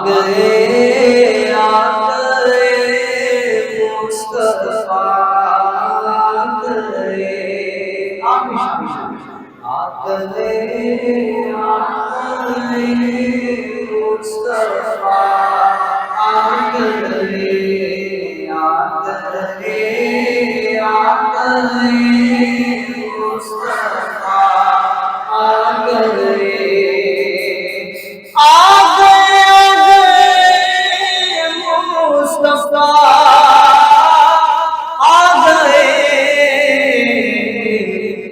गए मुस्तफा आ गए। आ गए मुस्तफा आ गए। आ गए मुस्तफा आ गए। आ गए मुस्तफा आ गए।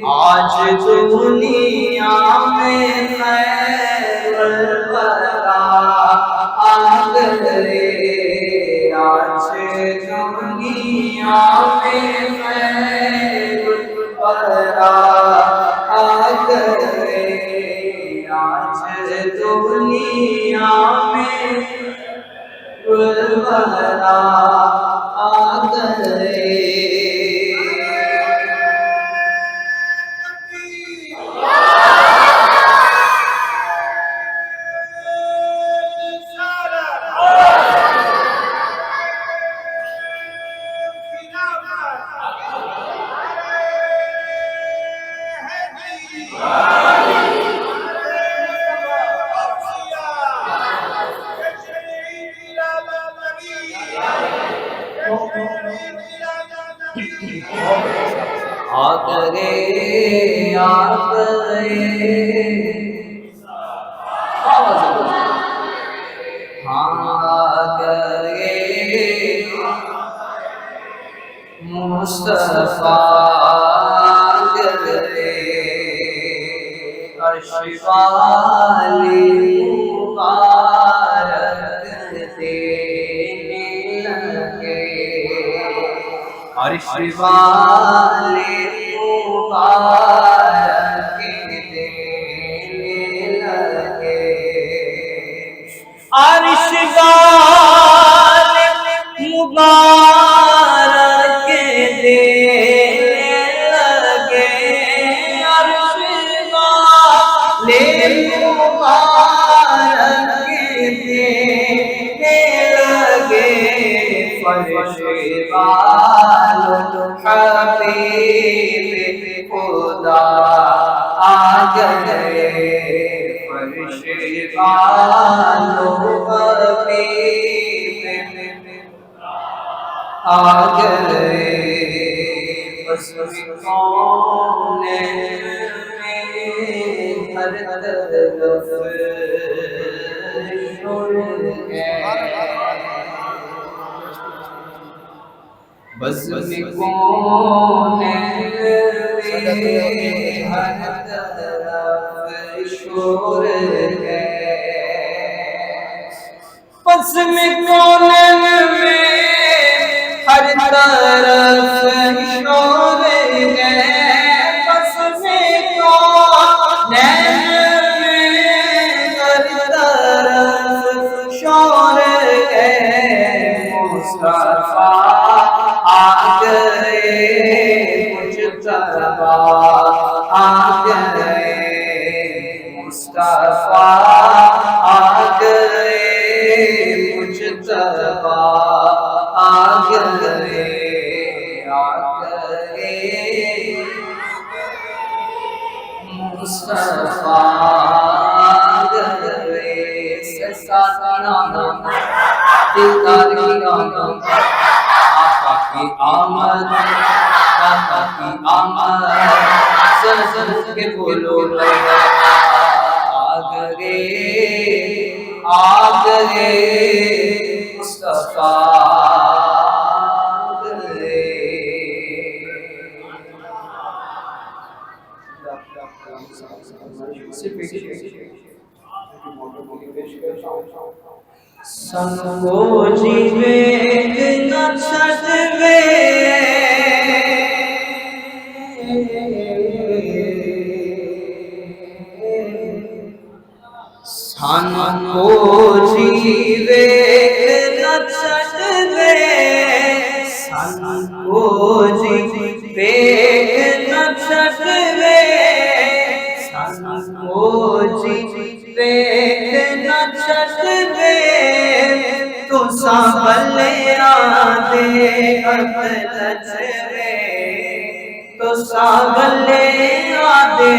आज दुनिया में खैर बरा आ गए। आज दुनिया में खैर बरा आ गए। आज दुनिया में बरा आ गए। आ गए मुस्तफा आ गए। अर्श वाले मुबारक देने लगे। अर्श वाले मुबारक देने लगे। अर्श वाले मुबारक देने लगे। अर्श वाले मुबारक देने लगे। फर्श वालों हबीब खुदा आ गए। फर्श वालों हबीब आ गए। बस कौन में हर तरफ शोर है। बस कौन में हर तरफ शोर है। बस में कौन में हर तरफ शोर है। बस में कौन में हर तरफ शोर है। मुस्तफा आ गए मुजतबा आ गए। मुस्तफा आ गए मुजतबा आ गए। मुस्तफा आ गए। दीदार की आमद आका की आमद दाता की आमद सुन सुन के बोलो आ गए मुस्तफा आ गए। संगो जीवे न छड़वे संगो जीवे न छड़वे। संगो जीवे न छड़वे। संगो जीवे न छड़वे। संभले आदे हथ लचवे, तो संभले आदे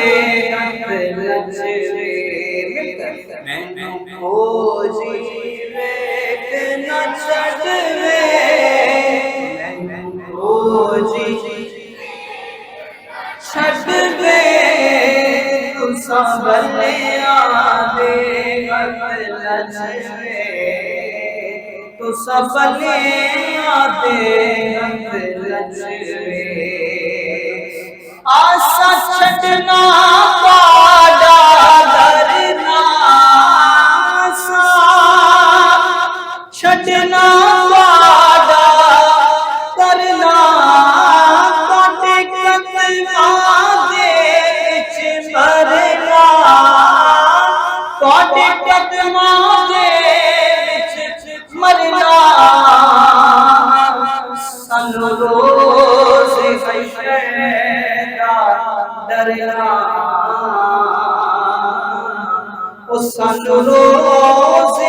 हथ लचवे। मैनू खोजी वेख न छड़वे, मैनू खोजी छड़वे, तू संभले आदे हथ लचवे, तू संभले आदे हथ लचवे। आसा छड़ना पाड़ा डरना, आसा छड़ना पाड़ा डरना, काटे कतवा दे विच मरना, काटे कतवा दे विच मरना। सानू रोज़ डरना, ओ सानू रोज़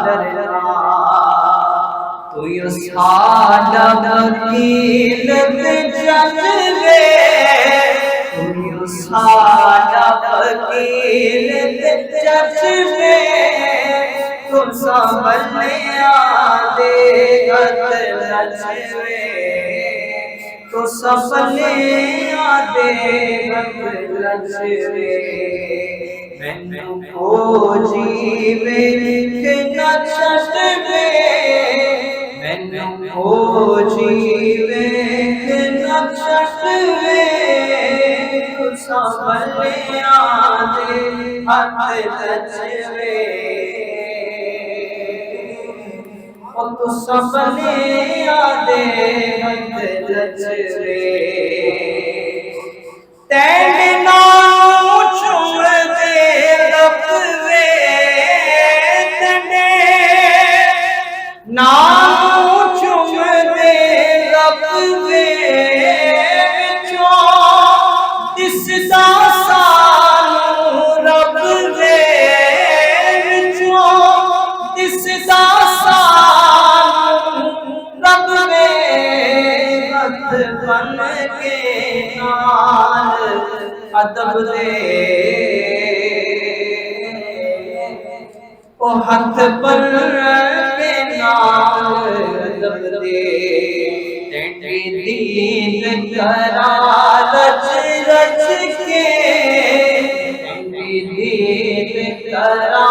डरना। तू यो साडा वकील ते जजवे, तू यो साडा वकील ते जजवे, तू संभले आदे हथ लचवे, तो संभले आदे हथ लचवे। मैनू खोजी वेख न छड़वे, मैनू खोजी वेख न छड़वे, तू संभले आदे हथ लचवे, तू संभले आदे हथ लचवे। तेरे नाम चुमदे लपवे, तेरे नाम चुमदे लपवे, विचों दिसदा सानू रबवे, विचों दिसदा बन के नाल अदब दे, ओ हथ बन के नाल अदब दे। तेरी दीन करा रच रच के, तेरी दीन करा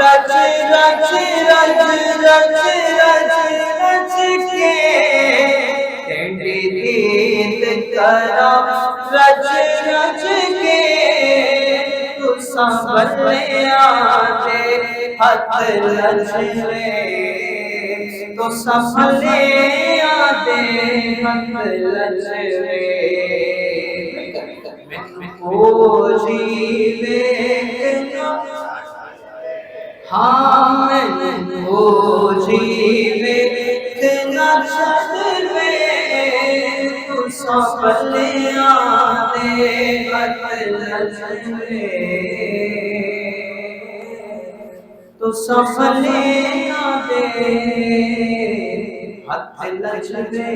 रच रच रच रच रच रच के, तेरी दीन करा रच रच के, तू संभले आदे हथ लचवे, तो संभले आदे हथ लचवे। खोजी वेख हाँ मैनू खोजी वेख न छड़वे, तू संभले आदे हथ लचवे, तू संभले आदे हथ लचवे।